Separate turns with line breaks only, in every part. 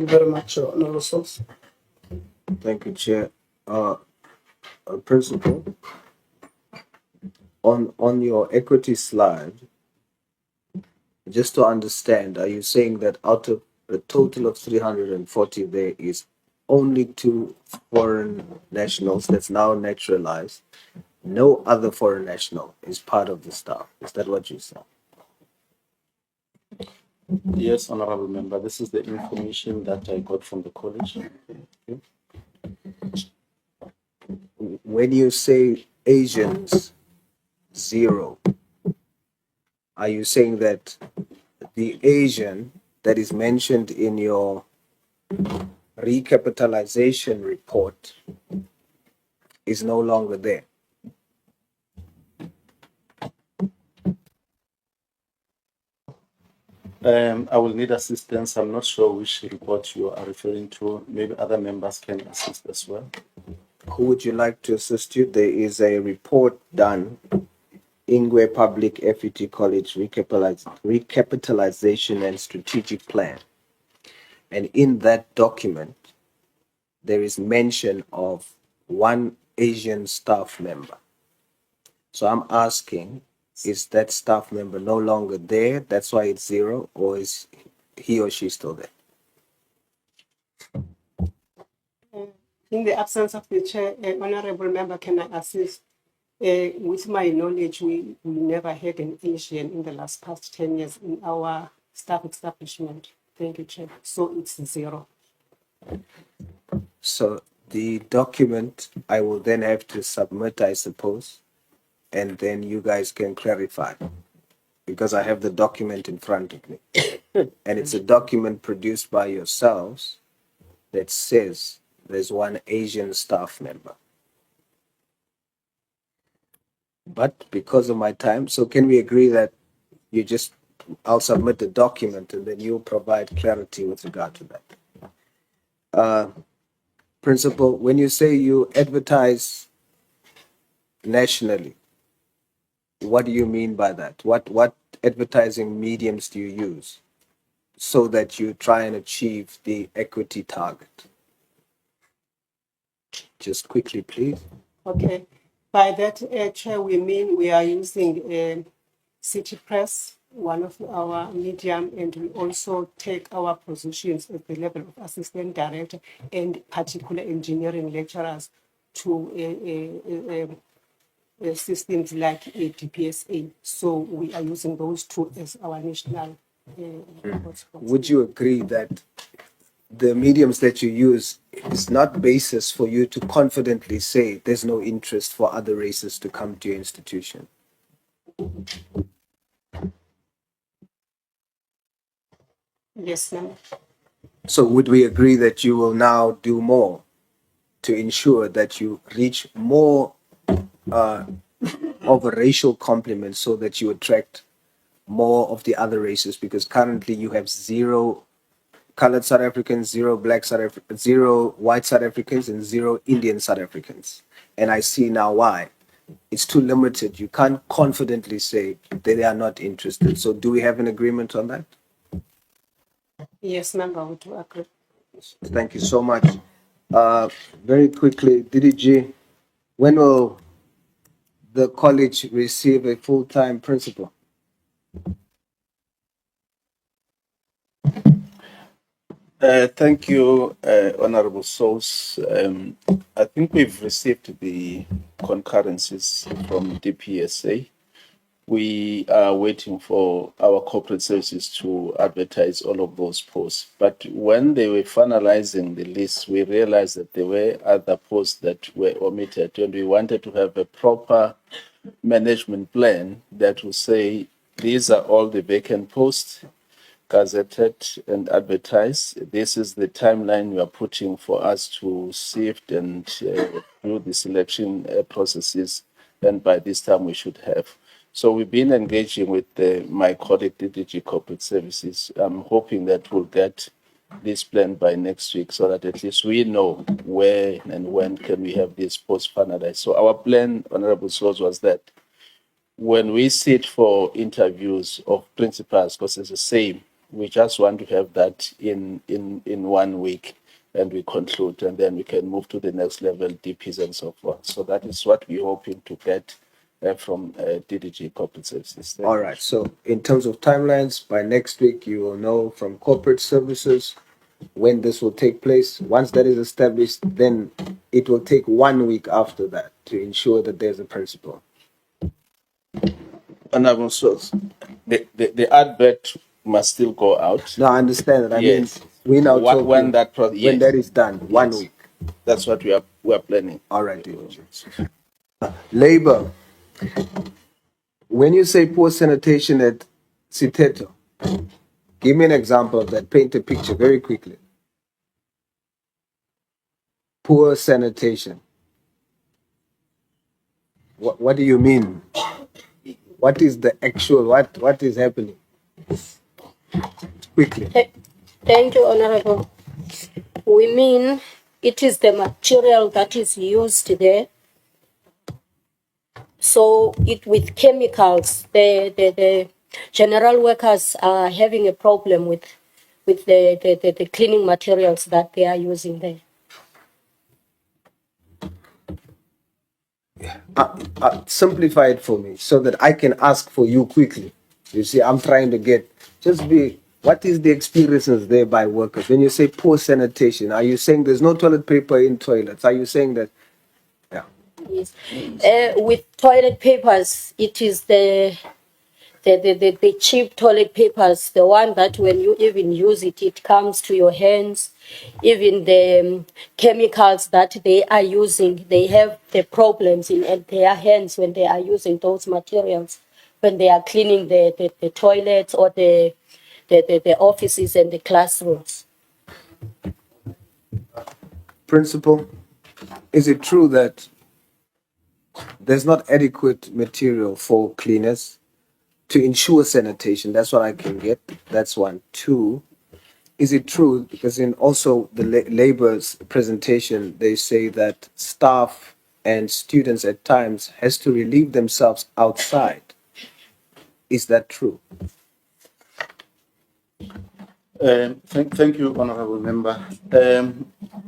you very much, Honorable Source.
Thank you, Chair. Principal, on your equity slide, just to understand, are you saying that out of a total of 340, there is only 2 foreign nationals that's now naturalized? No other foreign national is part of the staff. Is that what you said?
Yes, Honorable Member, this is the information that I got from the college. Okay.
When you say Asians, 0, are you saying that the Asian that is mentioned in your recapitalization report is no longer there?
I will need assistance. I'm not sure which report you are referring to. Maybe other members can assist as well.
Who would you like to assist you? There is a report done, Ingwe TVET College Recapitalization and Strategic Plan. And in that document, there is mention of 1 Asian staff member. So I'm asking, is that staff member no longer there? That's why it's 0, or is he or she still there?
In the absence of the chair, honorable member, can I assist? With my knowledge, we never had an Asian in the past 10 years in our staff establishment. Thank you, Chair. So it's 0.
So the document I will then have to submit, I suppose, and then you guys can clarify, because I have the document in front of me. And it's a document produced by yourselves that says there's 1 Asian staff member. But because of my time, so can we agree that I'll submit the document and then you'll provide clarity with regard to that? Principal, when you say you advertise nationally, what do you mean by that? What advertising mediums do you use so that you try and achieve the equity target? Just quickly, please.
Okay. By that, Chair, we mean we are using City Press, one of our medium, and we also take our positions at the level of assistant director and particular engineering lecturers to systems like DPSA. So we are using those 2 as our national.
Would you agree that the mediums that you use is not basis for you to confidently say there's no interest for other races to come to your institution?
Yes, ma'am.
So would we agree that you will now do more to ensure that you reach more of a racial complement so that you attract more of the other races? Because currently you have 0 colored South Africans, 0 black South Africans, 0 white South Africans, and 0 Indian South Africans. And I see now why. It's too limited. You can't confidently say that they are not interested. So do we have an agreement on that?
Yes, ma'am, I would agree.
Thank you so much. Very quickly, DDG, when will the college receive a full-time principal?
Thank you, Honorable Source. I think we've received the concurrences from DPSA. We are waiting for our corporate services to advertise all of those posts. But when they were finalizing the list, we realized that there were other posts that were omitted, and we wanted to have a proper management plan that will say these are all the vacant posts, gazetted and advertised. This is the timeline we are putting for us to sift and do the selection processes, and by this time we should have. So we've been engaging with my colleague, DDG Corporate Services. I'm hoping that we'll get this plan by next week so that at least we know where and when can we have this post finalized. So our plan, Honorable Source, was that when we sit for interviews of principals, because it's the same, we just want to have that in 1 week, and we conclude, and then we can move to the next level, DPs and so forth. So that is what we're hoping to get from DDG Corporate Services. Thank
All
you.
right. So in terms of timelines, by next week, you will know from corporate services when this will take place. Once that is established, then it will take 1 week after that to ensure that there's a principal.
Honorable source, the advert must still go out.
No, I understand that. I
Yes.
mean, we now
When
talking
when that
when that is done, 1
Yes.
week.
That's what we are planning.
All right, David. Labor. When you say poor sanitation at Siteto, give me an example of that. Paint a picture very quickly. Poor sanitation. What do you mean? What is the actual, what is happening? Quickly.
Thank you, Honorable. We mean it is the material that is used there. So it with chemicals, the general workers are having a problem with the cleaning materials that they are using there.
Simplify it for me so that I can ask for you quickly. You see, I'm trying to get, what is the experiences there by workers? When you say poor sanitation, are you saying there's no toilet paper in toilets? Are you saying that, yeah.
Yes. With toilet papers, it is the cheap toilet papers, the one that when you even use it, it comes to your hands. Even the chemicals that they are using, they have the problems in their hands when they are using those materials, when they are cleaning the toilets or the offices and the classrooms.
Principal, is it true that there's not adequate material for cleaners to ensure sanitation? That's what I can get. That's one. Two, is it true, because in also the labor's presentation, they say that staff and students at times has to relieve themselves outside. Is that true?
Thank you, Honorable Member.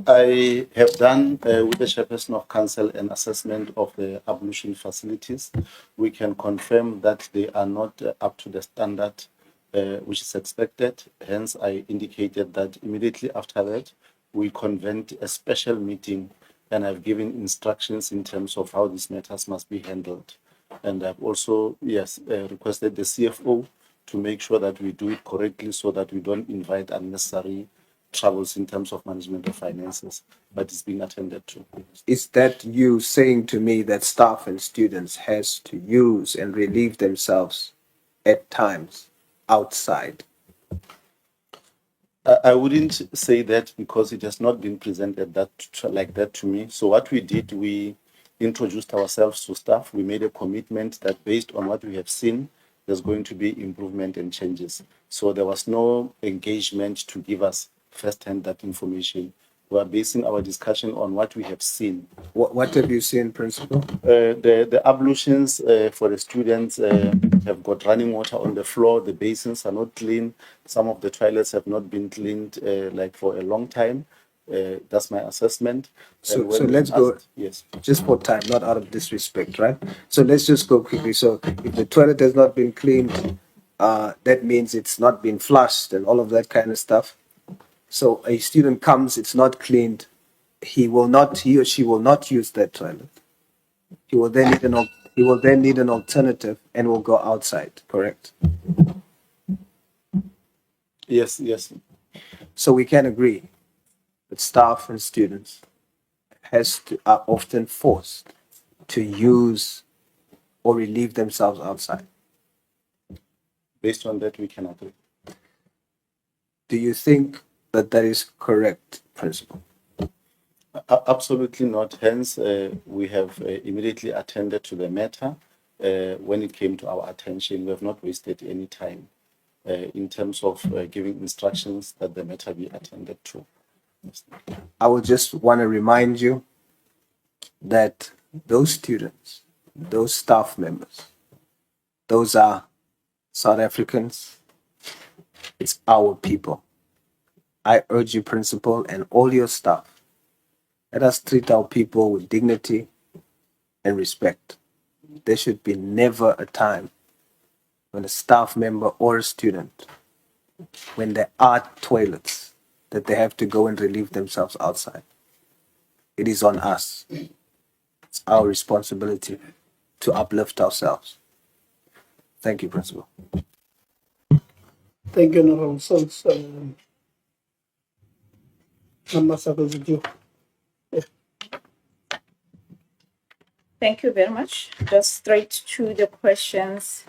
I have done with the Chairperson of Council an assessment of the ablution facilities. We can confirm that they are not up to the standard which is expected. Hence, I indicated that immediately after that, we convened a special meeting, and I've given instructions in terms of how these matters must be handled. And I've also, requested the CFO to make sure that we do it correctly so that we don't invite unnecessary troubles in terms of management of finances, but it's being attended to.
Is that you saying to me that staff and students has to use and relieve themselves at times outside?
I wouldn't say that because it has not been presented like that to me. So what we did, we introduced ourselves to staff. We made a commitment that based on what we have seen, there's going to be improvement and changes. So there was no engagement to give us firsthand that information. We are basing our discussion on what we have seen.
What have you seen, Principal?
The ablutions for the students have got running water on the floor. The basins are not clean. Some of the toilets have not been cleaned like for a long time. That's my assessment.
So let's go.
Yes.
Just for time, not out of disrespect, right? So let's just go quickly. So if the toilet has not been cleaned, that means it's not been flushed and all of that kind of stuff. So a student comes, it's not cleaned, he or she will not use that toilet. He will then need an alternative and will go outside, correct?
Yes.
So we can agree that staff and students are often forced to use or relieve themselves outside.
Based on that, we can agree.
Do you think that is correct, Principal?
Absolutely not. Hence, we have immediately attended to the matter. When it came to our attention, we have not wasted any time in terms of giving instructions that the matter be attended to. Yes.
I would just want to remind you that those students, those staff members, those are South Africans, It's our people. I urge you, principal, and all your staff, let us treat our people with dignity and respect. There should be never a time when a staff member or a student, when there are toilets, that they have to go and relieve themselves outside. It is on us. It's our responsibility to uplift ourselves. Thank you, Principal.
Thank you, Honorable Sons. Ambassador with you.
Thank you very much. Just straight to the questions.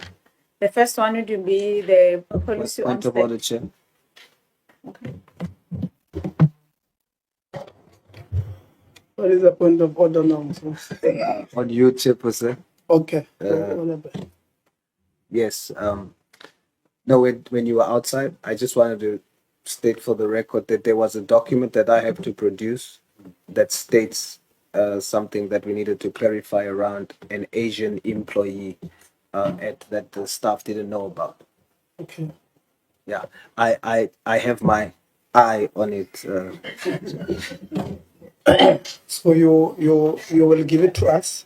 The first one would be the policy on
Point of order, Chair.
What is the point of order now?
On you, Chairperson.
Okay.
Yes. No, when you were outside, I just wanted to state for the record that there was a document that I have to produce that states something that we needed to clarify around an Asian employee that the staff didn't know about.
Okay.
Yeah, I have my eye on it.
So you will give it to us.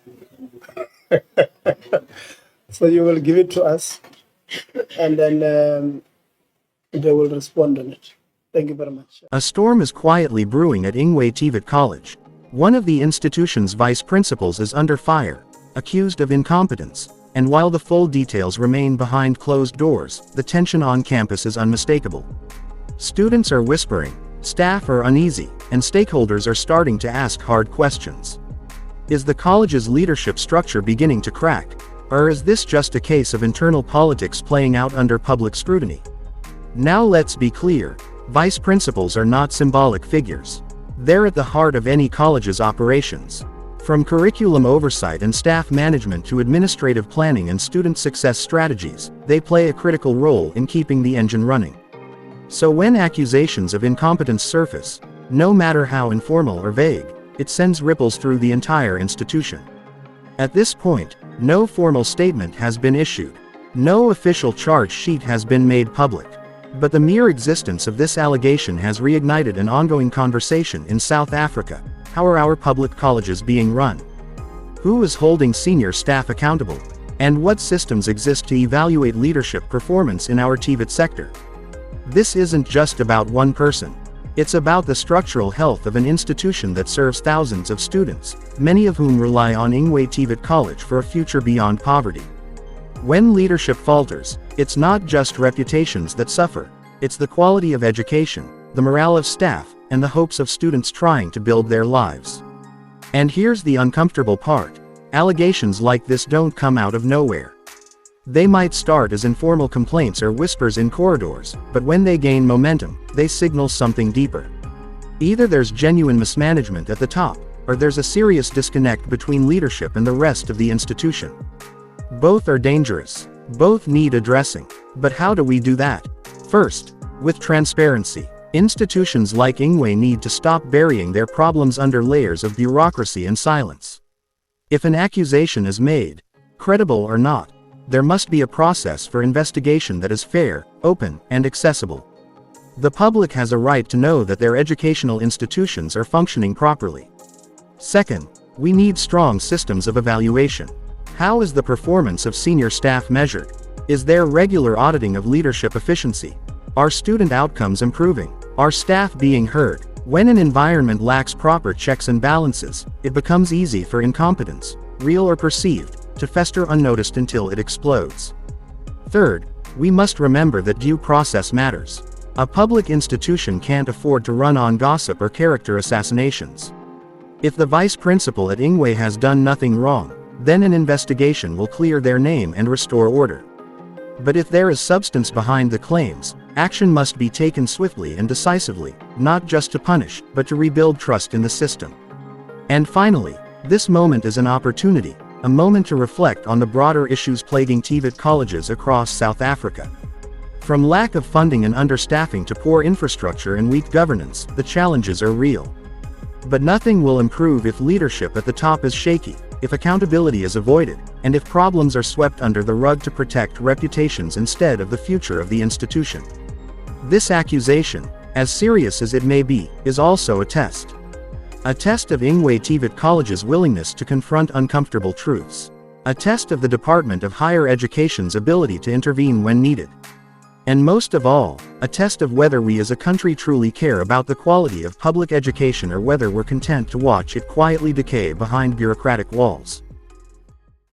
So you will give it to us, and then they will respond on it. Thank you very much.
A storm is quietly brewing at Ingwe TVET College. One of the institution's vice principals is under fire, accused of incompetence, and while the full details remain behind closed doors, the tension on campus is unmistakable. Students are whispering, staff are uneasy, and stakeholders are starting to ask hard questions. Is the college's leadership structure beginning to crack, or is this just a case of internal politics playing out under public scrutiny? Now let's be clear, vice principals are not symbolic figures. They're at the heart of any college's operations. From curriculum oversight and staff management to administrative planning and student success strategies, they play a critical role in keeping the engine running. So when accusations of incompetence surface, no matter how informal or vague, it sends ripples through the entire institution. At this point, no formal statement has been issued. No official charge sheet has been made public. But the mere existence of this allegation has reignited an ongoing conversation in South Africa. How are our public colleges being run? Who is holding senior staff accountable? And what systems exist to evaluate leadership performance in our TVET sector? This isn't just about one person. It's about the structural health of an institution that serves thousands of students, many of whom rely on Ingwe TVET College for a future beyond poverty. When leadership falters, it's not just reputations that suffer, it's the quality of education, the morale of staff, and the hopes of students trying to build their lives. And here's the uncomfortable part: allegations like this don't come out of nowhere. They might start as informal complaints or whispers in corridors, but when they gain momentum, they signal something deeper. Either there's genuine mismanagement at the top, or there's a serious disconnect between leadership and the rest of the institution. Both are dangerous. Both need addressing. But how do we do that? First, with transparency. Institutions like Ingwe need to stop burying their problems under layers of bureaucracy and silence. If an accusation is made, credible or not, there must be a process for investigation that is fair, open, and accessible. The public has a right to know that their educational institutions are functioning properly. Second, we need strong systems of evaluation. How is the performance of senior staff measured? Is there regular auditing of leadership efficiency? Are student outcomes improving? Are staff being heard? When an environment lacks proper checks and balances, it becomes easy for incompetence, real or perceived, to fester unnoticed until it explodes. Third, we must remember that due process matters. A public institution can't afford to run on gossip or character assassinations. If the vice principal at Ingwe has done nothing wrong, then an investigation will clear their name and restore order. But if there is substance behind the claims, action must be taken swiftly and decisively, not just to punish, but to rebuild trust in the system. And finally, this moment is an opportunity, a moment to reflect on the broader issues plaguing TVET colleges across South Africa. From lack of funding and understaffing to poor infrastructure and weak governance, the challenges are real. But nothing will improve if leadership at the top is shaky, if accountability is avoided, and if problems are swept under the rug to protect reputations instead of the future of the institution. This accusation, as serious as it may be, is also a test. A test of Ingwe TVET College's willingness to confront uncomfortable truths. A test of the Department of Higher Education's ability to intervene when needed. And most of all, a test of whether we as a country truly care about the quality of public education or whether we're content to watch it quietly decay behind bureaucratic walls.